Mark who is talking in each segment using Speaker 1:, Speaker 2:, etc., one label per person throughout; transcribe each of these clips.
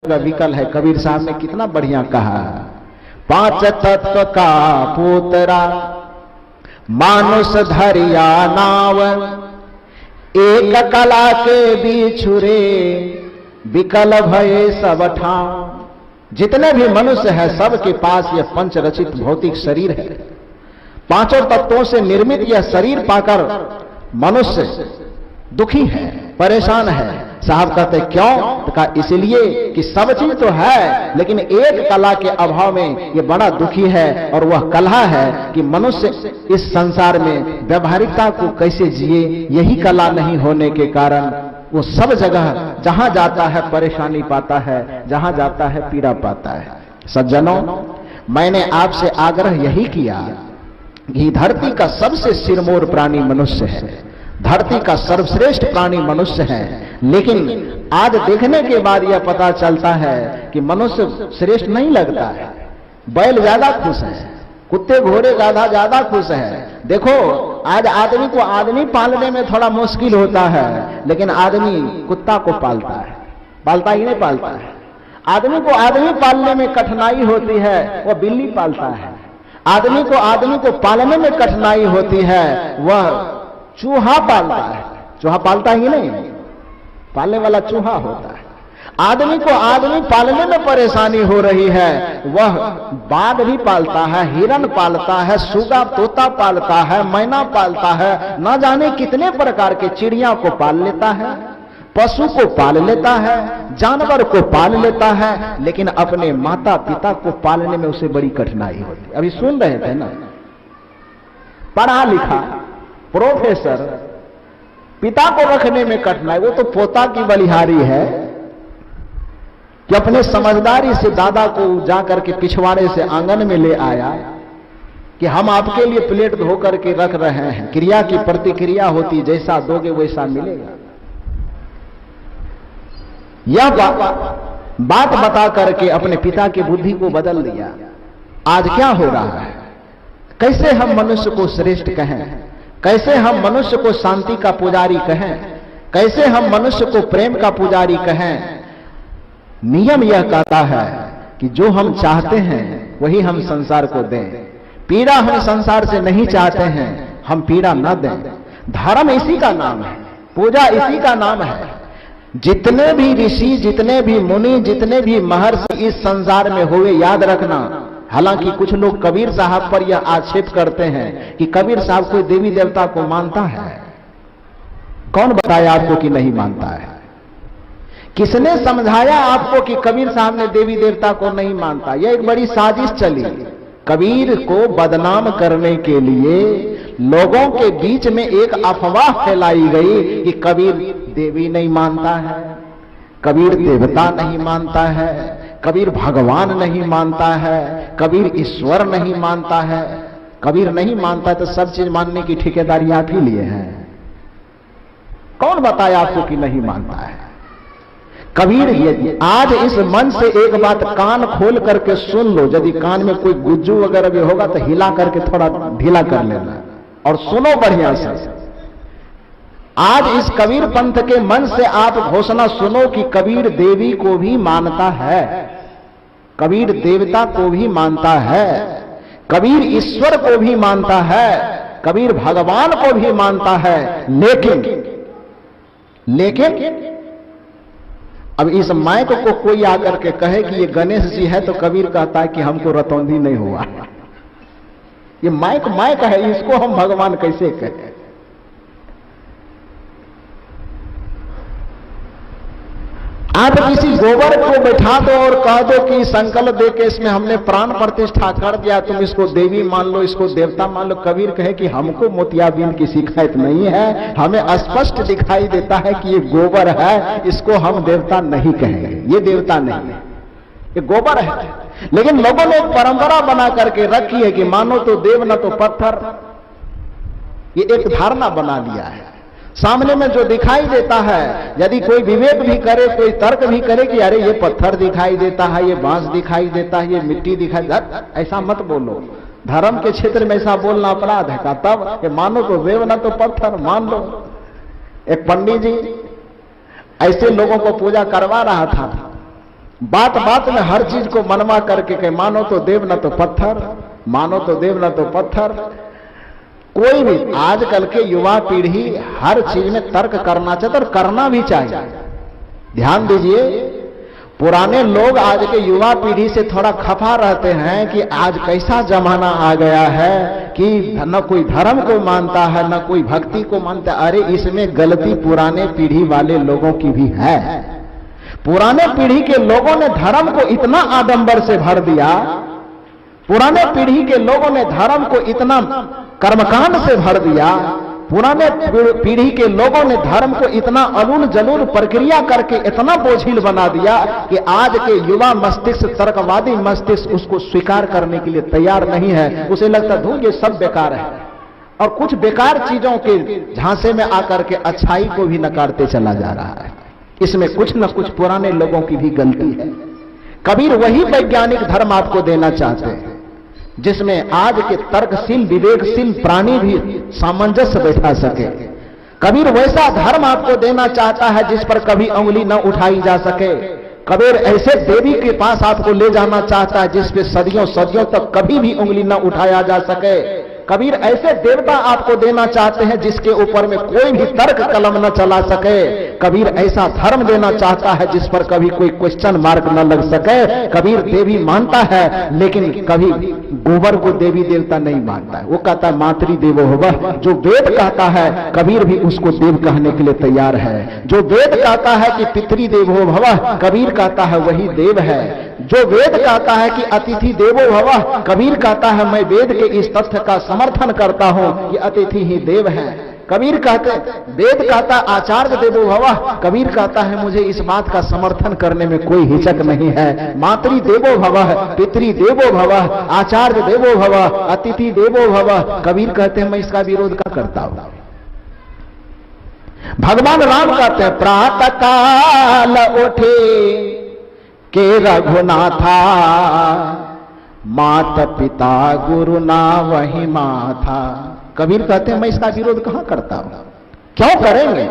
Speaker 1: विकल है। कबीर साहब ने कितना बढ़िया कहा, पांच तत्व का पुतरा मानुष धरिया नाव, एक कला के बिछुरे विकल भये सब ठाव। जितने भी मनुष्य है सबके पास यह पंच रचित भौतिक शरीर है। पांचों तत्वों से निर्मित यह शरीर पाकर मनुष्य दुखी है, परेशान है। साहब कहते क्यों? तो कहा इसलिए कि सब चीज तो है लेकिन एक कला के अभाव में ये बड़ा दुखी है, और वह कला है कि मनुष्य इस संसार में व्यवहारिकता को कैसे जिए। यही कला नहीं होने के कारण वो सब जगह जहां जाता है परेशानी पाता है, जहां जाता है पीड़ा पाता है। सज्जनों, मैंने आपसे आग्रह यही किया कि धरती का सबसे सिरमौर प्राणी मनुष्य है, धरती का सर्वश्रेष्ठ प्राणी मनुष्य है। लेकिन आज देखने के बाद यह पता चलता है कि मनुष्य श्रेष्ठ नहीं लगता है। बैल ज्यादा खुश है, कुत्ते घोड़े ज्यादा खुश है। देखो आज आदमी को आदमी पालने में थोड़ा मुश्किल होता है, लेकिन आदमी कुत्ता को पालता है, पालता ही नहीं पालता है। आदमी को आदमी पालने में कठिनाई होती है, वह बिल्ली पालता है। आदमी को पालने में कठिनाई होती है, वह चूहा पालता है। चूहा पालता ही नहीं, पालने वाला चूहा होता है। आदमी को आदमी पालने में परेशानी हो रही है, वह बाघ भी पालता है, हिरण पालता है, सुगा तोता पालता है, मैना पालता है, न जाने कितने प्रकार के चिड़िया को पाल लेता है, पशु को पाल लेता है, जानवर को पाल लेता है। लेकिन अपने माता पिता को पालने में उसे बड़ी कठिनाई होती है। अभी सुन रहे थे ना, पढ़ा लिखा प्रोफेसर, पिता को रखने में कठिनाई। वो तो पोता की बलिहारी है कि अपने समझदारी से दादा को जाकर के पिछवाड़े से आंगन में ले आया कि हम आपके लिए प्लेट धो करके रख रहे हैं। क्रिया की प्रतिक्रिया होती, जैसा दोगे वैसा मिलेगा। यह बात बता करके अपने पिता की बुद्धि को बदल दिया। आज क्या हो रहा है? कैसे हम मनुष्य को श्रेष्ठ कहें, कैसे हम मनुष्य को शांति का पुजारी कहें, कैसे हम मनुष्य को प्रेम का पुजारी कहें। नियम यह कहता है कि जो हम चाहते हैं वही हम संसार को दें। पीड़ा हम संसार से नहीं चाहते हैं, हम पीड़ा न दें। धर्म इसी का नाम है, पूजा इसी का नाम है। जितने भी ऋषि, जितने भी मुनि, जितने भी महर्षि इस संसार में हुए, याद रखना। हालांकि कुछ लोग कबीर साहब पर यह आक्षेप करते हैं कि कबीर साहब कोई देवी देवता को मानता है। कौन बताया आपको कि नहीं मानता है? किसने समझाया आपको कि कबीर साहब ने देवी देवता को नहीं मानता? यह एक बड़ी साजिश चली। कबीर को बदनाम करने के लिए लोगों के बीच में एक अफवाह फैलाई गई कि कबीर देवी नहीं मानता है, कबीर देवता नहीं मानता है, कबीर भगवान नहीं मानता है, कबीर ईश्वर नहीं मानता है। कबीर नहीं मानता तो सब चीज मानने की ठेकेदारी आप ही लिए हैं। कौन बताया आपको कि नहीं मानता है? कबीर यदि आज इस मन से एक बात कान खोल करके सुन लो, यदि कान में कोई गुज्जू वगैरह भी होगा तो हिला करके थोड़ा ढीला कर लेना और सुनो बढ़िया से। आज इस कबीर पंथ के मन से आप घोषणा सुनो कि कबीर देवी को भी मानता है, कबीर देवता को भी मानता है, कबीर ईश्वर को भी मानता है, कबीर भगवान को भी मानता है। लेकिन अब इस माइक को कोई आकर के कहे कि ये गणेश जी है तो कबीर कहता है कि हमको रतौंधी नहीं हुआ। ये माइक है, इसको हम भगवान कैसे कहें? आप किसी गोबर को बैठा दो और कह दो कि संकल्प दे के इसमें हमने प्राण प्रतिष्ठा कर दिया, तुम इसको देवी मान लो, इसको देवता मान लो। कबीर कहे कि हमको मोतियाबिंद की शिकायत नहीं है, हमें स्पष्ट दिखाई देता है कि ये गोबर है, इसको हम देवता नहीं कहेंगे। ये देवता नहीं है, ये गोबर है। लेकिन लोगों ने एक परंपरा बना करके रखी है कि मानो तो देव न तो पत्थर। ये एक धारणा बना लिया है। सामने में जो दिखाई देता है, यदि कोई विवेक भी करे, कोई तर्क भी करे कि अरे ये पत्थर दिखाई देता है, ये बांस दिखाई देता है, ये मिट्टी दिखाई देता, ऐसा मत बोलो। धर्म के क्षेत्र में ऐसा बोलना अपराध है। का तब ये मानो तो देव न तो पत्थर मान लो। एक पंडित जी ऐसे लोगों को पूजा करवा रहा था, बात बात में हर चीज को मनवा करके कहे मानो तो देव न तो पत्थर, मानो तो देव न तो पत्थर। कोई भी आजकल के युवा पीढ़ी हर चीज में तर्क करना चाहते और करना भी चाहिए। ध्यान दीजिए, पुराने लोग आज के युवा पीढ़ी से थोड़ा खफा रहते हैं कि आज कैसा जमाना आ गया है कि न कोई धर्म को मानता है न कोई भक्ति को मानता है। अरे इसमें गलती पुराने पीढ़ी वाले लोगों की भी है। पुराने पीढ़ी के लोगों ने धर्म को इतना आडंबर से भर दिया, पुराने पीढ़ी के लोगों ने धर्म को इतना कर्मकांड से भर दिया, पुराने पीढ़ी के लोगों ने धर्म को इतना अलूल जलूल प्रक्रिया करके इतना बोझिल बना दिया कि आज के युवा मस्तिष्क, तर्कवादी मस्तिष्क उसको स्वीकार करने के लिए तैयार नहीं है। उसे लगता धूल ये सब बेकार है और कुछ बेकार चीजों के झांसे में आकर के अच्छाई को भी नकारते चला जा रहा है। इसमें कुछ न कुछ पुराने लोगों की भी गलती है। कबीर वही वैज्ञानिक धर्म आपको देना चाहते हैं जिसमें आज के तर्कशील विवेकशील प्राणी भी सामंजस्य बैठा सके। कबीर वैसा धर्म आपको देना चाहता है जिस पर कभी उंगली न उठाई जा सके। कबीर ऐसे देवी के पास आपको ले जाना चाहता है जिस पे सदियों सदियों तक कभी भी उंगली न उठाया जा सके। कबीर ऐसे देवता आपको देना चाहते हैं जिसके ऊपर में कोई भी तर्क कलम न चला सके। कबीर ऐसा धर्म देना चाहता है जिस पर कभी कोई क्वेश्चन मार्क न लग सके। कबीर देवी मानता है लेकिन कभी गोबर को देवी देवता नहीं मानता है। वो कहता है मातृ देवो भवः। जो वेद कहता है कबीर भी उसको देव कहने के लिए तैयार है। जो वेद कहता है कि पितृ देवो भवः, कबीर कहता है वही देव है। जो वेद कहता है कि अतिथि देवो भवः, कबीर कहता है मैं वेद के इस तथ्य का समर्थन करता हूं कि अतिथि ही देव है। कबीर कहते, वेद कहता आचार्य देवो भवः, कबीर कहता है मुझे इस बात का समर्थन करने में कोई हिचक नहीं है। मातृ देवो भवः, पितृ देवो भवः, आचार्य देवो भवः, अतिथि देवो भवः, कबीर कहते हैं मैं इसका विरोध क्या करता हूं। भगवान राम कहते हैं प्रातः काल उठे के रघुनाथा, माता पिता गुरु ना वही माथा। कबीर कहते हैं मैं इसका विरोध कहां करता हूं, क्यों करेंगे।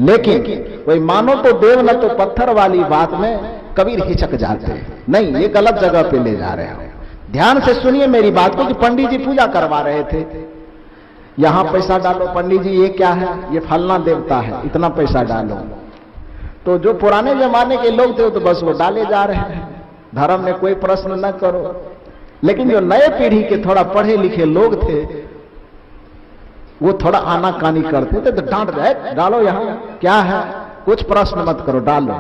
Speaker 1: लेकिन वही मानो तो देव न तो पत्थर वाली बात में कबीर हिचक जाते हैं। नहीं, ये गलत जगह पे ले जा रहे हो। ध्यान से सुनिए मेरी बात को कि पंडित जी पूजा करवा रहे थे, यहां पैसा डालो। पंडित जी ये क्या है, ये फलना देवता है, इतना पैसा डालो। तो जो पुराने जमाने के लोग थे तो बस वो डाले जा रहे हैं, धर्म में कोई प्रश्न न करो। लेकिन जो नए पीढ़ी के थोड़ा पढ़े लिखे लोग थे वो थोड़ा आनाकानी करते थे तो डांट रहे, डालो यहां क्या है, कुछ प्रश्न मत करो, डालो।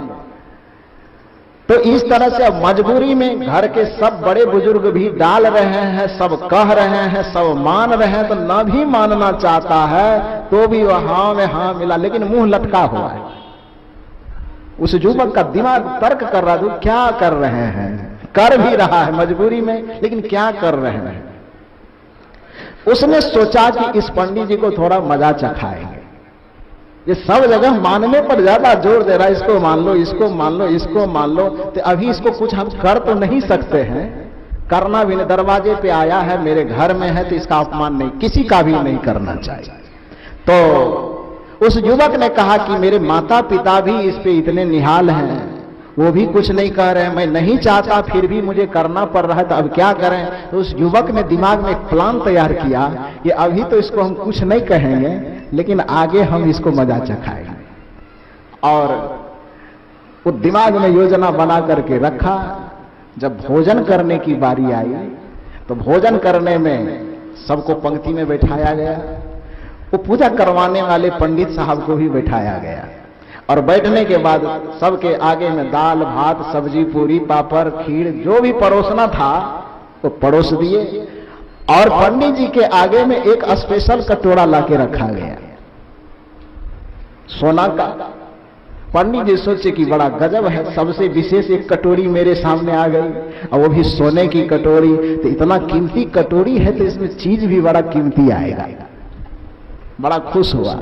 Speaker 1: तो इस तरह से अब मजबूरी में घर के सब बड़े बुजुर्ग भी डाल रहे हैं, सब कह रहे हैं, सब मान रहे हैं। तो न भी मानना चाहता है तो भी वह हाँ में हाँ मिला, लेकिन मुंह लटका हुआ है। उस युवक का दिमाग तर्क कर रहा है क्या कर रहे हैं, कर भी रहा है मजबूरी में, लेकिन क्या कर रहे हैं। उसने सोचा कि इस पंडित जी को थोड़ा मजा चखाएंगे। ये सब जगह मानने पर ज्यादा जोर दे रहा है, इसको मान लो, इसको मान लो, इसको मान लो। तो अभी इसको कुछ हम कर तो नहीं सकते हैं, करना भी नहीं। दरवाजे पे आया है, मेरे घर में है, तो इसका अपमान नहीं, किसी का भी नहीं करना चाहिए। तो उस युवक ने कहा कि मेरे माता पिता भी इस पे इतने निहाल हैं, वो भी कुछ नहीं कह रहे हैं, मैं नहीं चाहता फिर भी मुझे करना पड़ रहा है, तो अब क्या करें। तो उस युवक ने दिमाग में एक प्लान तैयार किया कि अभी तो इसको हम कुछ नहीं कहेंगे, लेकिन आगे हम इसको मजा चखाएंगे। और वो दिमाग में योजना बना करके रखा। जब भोजन करने की बारी आई तो भोजन करने में सबको पंक्ति में बैठाया गया। वो पूजा करवाने वाले पंडित साहब को भी बैठाया गया और बैठने के बाद सबके आगे में दाल भात सब्जी पूरी पापड़ खीर जो भी परोसना था वो परोस दिए। और पंडित जी के आगे में एक स्पेशल कटोरा लाके रखा गया सोना का। पंडित जी सोचे कि बड़ा गजब है, सबसे विशेष एक कटोरी मेरे सामने आ गई और वो भी सोने की कटोरी। तो इतना कीमती कटोरी है तो इसमें चीज भी बड़ा कीमती आएगा। बड़ा खुश हुआ।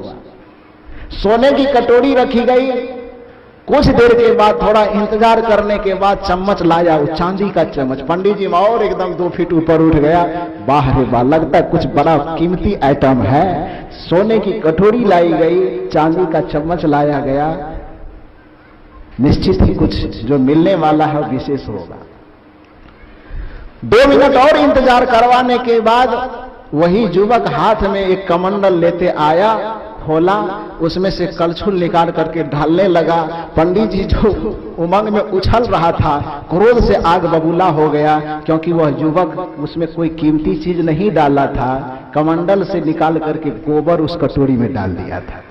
Speaker 1: सोने की कटोरी रखी गई। कुछ देर के बाद थोड़ा इंतजार करने के बाद चम्मच लाया, वो चांदी का चम्मच। पंडित जी और एकदम 2 फीट ऊपर उठ गया। वाह रे वाह, लगता है कुछ बड़ा कीमती आइटम है। सोने की कटोरी लाई गई, चांदी का चम्मच लाया गया। निश्चित ही कुछ जो मिलने वाला है विशेष होगा। 2 मिनट और इंतजार करवाने के बाद वही युवक हाथ में एक कमंडल लेते आया, खोला, उसमें से कलछुल निकाल करके ढालने लगा। पंडित जी जो उमंग में उछल रहा था, क्रोध से आग बबूला हो गया, क्योंकि वह युवक उसमें कोई कीमती चीज नहीं डाला था, कमंडल से निकाल करके गोबर उस कटोरी में डाल दिया था।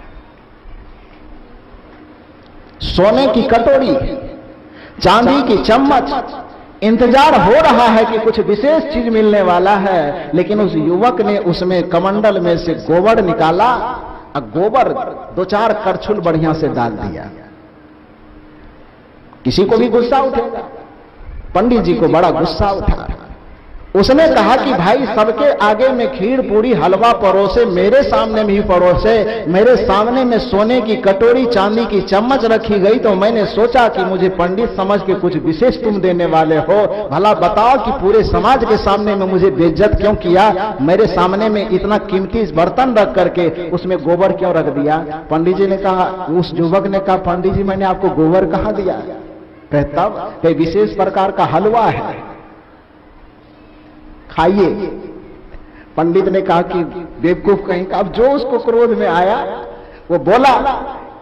Speaker 1: सोने की कटोरी, चांदी की चम्मच, इंतजार हो रहा है कि कुछ विशेष चीज मिलने वाला है, लेकिन उस युवक ने उसमें कमंडल में से गोबर निकाला और गोबर 2-4 करछुल बढ़िया से डाल दिया। किसी को भी गुस्सा उठेगा, पंडित जी को बड़ा गुस्सा उठा। उसने कहा कि भाई सबके आगे में खीर पूरी हलवा परोसे, मेरे सामने भी परोसे, मेरे सामने में सोने की कटोरी चांदी की चम्मच रखी गई, तो मैंने सोचा कि मुझे पंडित समझ के कुछ विशेष तुम देने वाले हो, भला बताओ कि पूरे समाज के सामने में मुझे बेइज्जत क्यों किया, मेरे सामने में इतना कीमती बर्तन रख करके उसमें गोबर क्यों रख दिया। पंडित जी ने कहा, उस युवक ने कहा, पंडित जी मैंने आपको गोबर कहाँ दिया? तब कोई विशेष प्रकार का हलवा है, खाइए। पंडित ने कहा कि बेवकूफ कहीं का। अब जो उसको क्रोध में आया वो बोला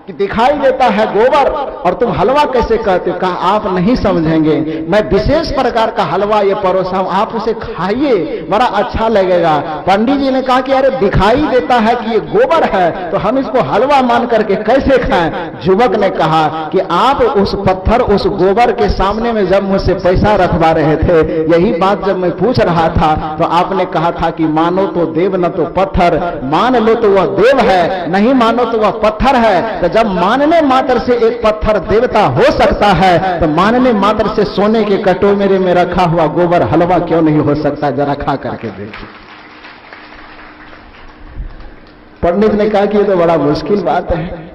Speaker 1: कि दिखाई देता है गोबर और तुम हलवा कैसे कहते हो? कहा आप नहीं समझेंगे, मैं विशेष प्रकार का हलवा ये परोसा हूं, आप उसे खाइए, बड़ा अच्छा लगेगा। पंडित जी ने कहा कि अरे दिखाई देता है कि ये गोबर है, तो हम इसको हलवा मान करके कैसे खाएं? युवक ने कहा कि आप उस पत्थर, उस गोबर के सामने में जब मुझसे पैसा रखवा रहे थे, यही बात जब मैं पूछ रहा था, तो आपने कहा था कि मानो तो देव न तो पत्थर, मान लो तो वह देव है, नहीं मानो तो वह पत्थर है। तो जब मानने मात्र से एक पत्थर देवता हो सकता है, तो मानने मात्र से सोने के कटोरे में रखा हुआ गोबर हलवा क्यों नहीं हो सकता? जरा खा करके देखिए। पंडित ने कहा कि ये तो बड़ा मुश्किल बात है,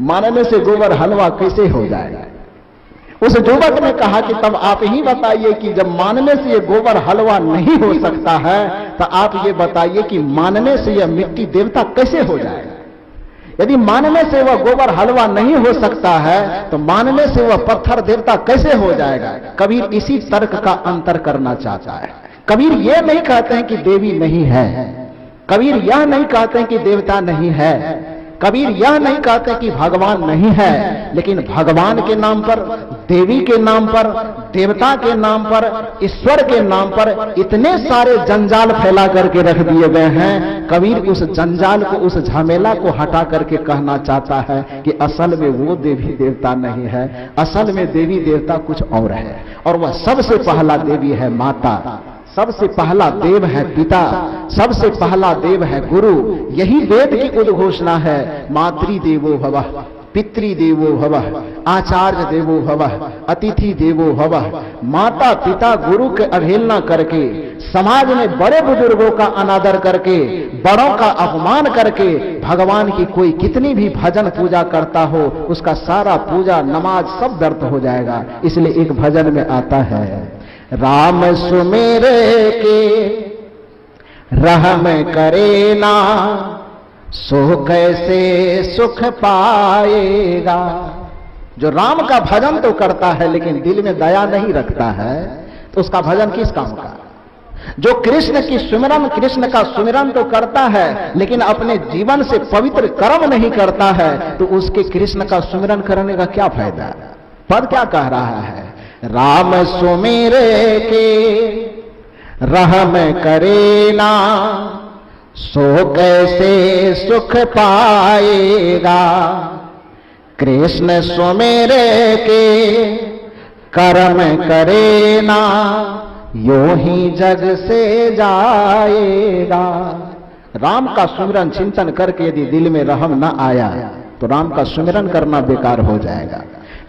Speaker 1: मानने से गोबर हलवा कैसे हो जाएगा? उस युवक ने कहा कि तब आप ही बताइए कि जब मानने से ये गोबर हलवा नहीं हो सकता है, तो आप ये बताइए कि मानने से यह मिट्टी देवता कैसे हो जाएगा? यदि मानने से वह गोबर हलवा नहीं हो सकता है, तो मानने से वह पत्थर देवता कैसे हो जाएगा? कबीर इसी तर्क का अंतर करना चाहता है। कबीर यह नहीं कहते हैं कि देवी नहीं है, कबीर यह नहीं कहते हैं कि देवता नहीं है, कबीर यह नहीं कहते कि भगवान नहीं है, लेकिन भगवान के नाम पर, देवी के नाम पर, देवता के नाम पर, ईश्वर के नाम पर इतने सारे जंजाल फैला करके रख दिए गए हैं। कबीर उस जंजाल को, उस झमेला को हटा करके कहना चाहता है कि असल में वो देवी देवता नहीं है, असल में देवी देवता कुछ और है, और वह सबसे पहला देवी है माता, सबसे पहला देव है पिता, सबसे पहला देव है गुरु। यही वेद की उद्घोषणा है, मातृदेवो भवः, पितृदेवो भवः, आचार्य देवो भवः, अतिथि देवो भवः। माता पिता गुरु के अवहेलना करके, समाज में बड़े बुजुर्गों का अनादर करके, बड़ों का अपमान करके भगवान की कोई कितनी भी भजन पूजा करता हो, उसका सारा पूजा नमाज सब व्यर्थ हो जाएगा। इसलिए एक भजन में आता है, राम सुमेरे के रहम करे ना, सो कैसे सुख पाएगा। जो राम का भजन तो करता है लेकिन दिल में दया नहीं रखता है, तो उसका भजन किस काम का? जो कृष्ण की सुमिरन, कृष्ण का सुमिरन तो करता है लेकिन अपने जीवन से पवित्र कर्म नहीं करता है, तो उसके कृष्ण का सुमिरन करने का क्या फायदा? पद क्या कह रहा है? राम सुमेरे के रहम करे ना, सो कैसे सुख पाएगा। कृष्ण सुमेरे के कर्म करे ना, यूं ही जग से जाएगा। राम का सुमिरन चिंतन करके यदि दिल में रहम न आया, तो राम का सुमिरन करना बेकार हो जाएगा।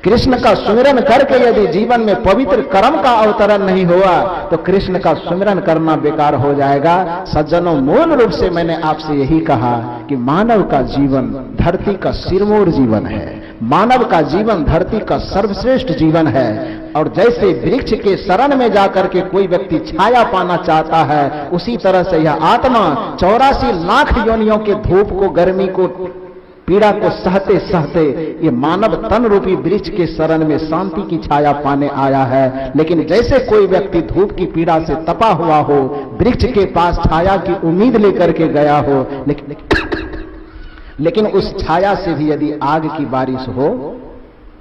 Speaker 1: कृष्ण का सुमिरन करके यदि जीवन में पवित्र कर्म का अवतरण नहीं हुआ, तो कृष्ण का सुमिरन करना बेकार हो जाएगा। सज्जनों, मूल रूप से मैंने आपसे यही कहा कि मानव का जीवन धरती का सिरमौर जीवन है, मानव का जीवन धरती का सर्वश्रेष्ठ जीवन है। और जैसे वृक्ष के शरण में जाकर के कोई व्यक्ति छाया पाना चाहता है, उसी तरह से यह आत्मा 84 लाख योनियों के धूप को, गर्मी को पीड़ा को सहते सहते ये मानव तन रूपी वृक्ष के शरण में शांति की छाया पाने आया है। लेकिन जैसे कोई व्यक्ति धूप की पीड़ा से तपा हुआ हो, वृक्ष के पास छाया की उम्मीद लेकर के गया हो, लेकिन उस छाया से भी यदि आग की बारिश हो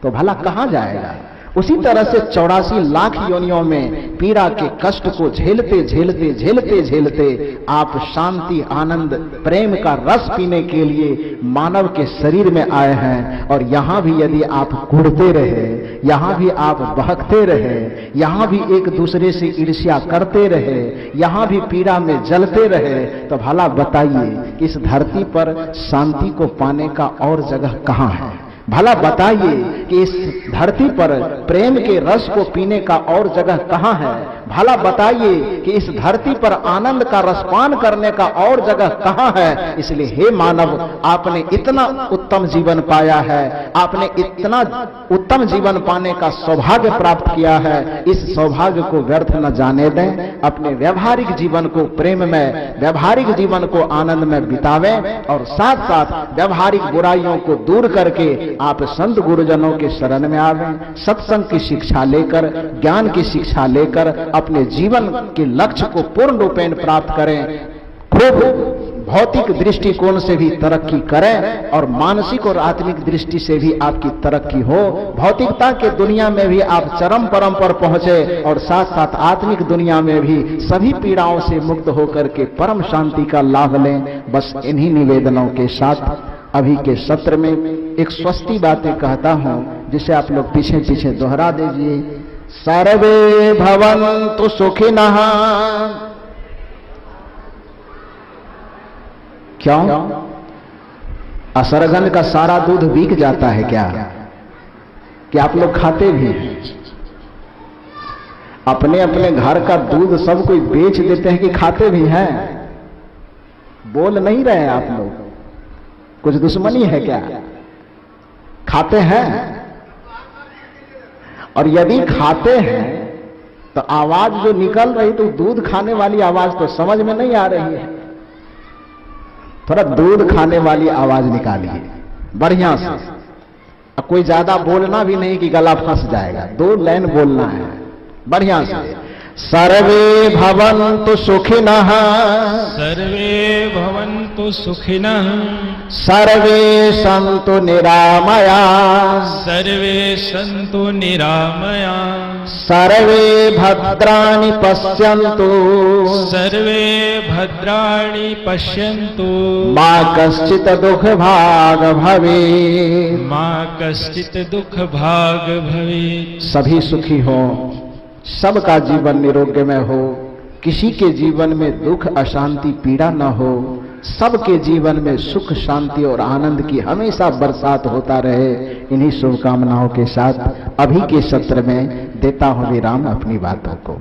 Speaker 1: तो भला कहां जाएगा। उसी तरह से 84 लाख योनियों में पीड़ा के कष्ट को झेलते झेलते झेलते झेलते आप शांति, आनंद, प्रेम का रस पीने के लिए मानव के शरीर में आए हैं। और यहां भी यदि आप कुढ़ते रहे, यहां भी आप बहकते रहे, यहां भी एक दूसरे से ईर्ष्या करते रहे, यहां भी पीड़ा में जलते रहे, तो भला बताइए इस धरती पर शांति को पाने का और जगह कहां है। भला बताइए कि इस धरती पर प्रेम के रस को पीने का और जगह कहां है। भला बताइए कि इस धरती पर आनंद का रसपान करने का और जगह कहां है। इसलिए हे मानव, आपने इतना उत्तम जीवन पाया है, आपने इतना उत्तम जीवन पाने का सौभाग्य प्राप्त किया है। इस सौभाग्य को व्यर्थ न जाने दें। अपने व्यवहारिक जीवन को प्रेम में, व्यवहारिक जीवन को आनंद में बितावें और साथ साथ व्यवहारिक बुराइयों को दूर करके आप संत गुरुजनों के शरण में आवें। सत्संग की शिक्षा लेकर, ज्ञान की शिक्षा लेकर अपने जीवन के लक्ष्य को पूर्ण रूपेण प्राप्त करें। खूब भौतिक दृष्टिकोण से भी तरक्की करें और मानसिक और आत्मिक दृष्टि से भी आपकी तरक्की हो। भौतिकता के दुनिया में भी आप चरम परम पर पहुंचे और साथ साथ आत्मिक दुनिया में भी सभी पीड़ाओं से मुक्त होकर के परम शांति का लाभ लें। बस इन्हीं निवेदनों के साथ अभी के सत्र में एक स्वस्ति बातें कहता हूं, जिसे आप लोग पीछे पीछे दोहरा दीजिए। सर्वे भवन्तु सुखिनः। क्यों? असरगन का सारा दूध बिक जाता है क्या? कि आप लोग खाते भी हैं? अपने अपने घर का दूध सब कोई बेच देते हैं कि खाते भी हैं? बोल नहीं रहे आप लोग? कुछ दुश्मनी है क्या? खाते हैं? और यदि खाते हैं तो आवाज जो निकल रही, तो दूध खाने वाली आवाज तो समझ में नहीं आ रही है। थोड़ा दूध खाने वाली आवाज निकालिए बढ़िया से। कोई ज्यादा बोलना भी नहीं कि गला फंस जाएगा, 2 लाइन बोलना है बढ़िया से। सर्वे भवन्तु सुखिनः।
Speaker 2: सर्वे भवन्तु सुखिनः।
Speaker 1: सर्वे सन्तु निरामयाः।
Speaker 2: सर्वे सन्तु निरामयाः।
Speaker 1: सर्वे भद्राणि पश्यन्तु।
Speaker 2: सर्वे भद्राणि पश्यन्तु।
Speaker 1: मा कश्चित् दुःखभाग् भवेत्।
Speaker 2: मा कश्चित् दुःखभाग् भवेत्।
Speaker 1: सभी सुखी हो, सबका जीवन निरोग्यमय हो, किसी के जीवन में दुख, अशांति, पीड़ा न हो, सबके जीवन में सुख, शांति और आनंद की हमेशा बरसात होता रहे। इन्हीं शुभकामनाओं के साथ अभी के सत्र में देता हूं विराम अपनी बातों को।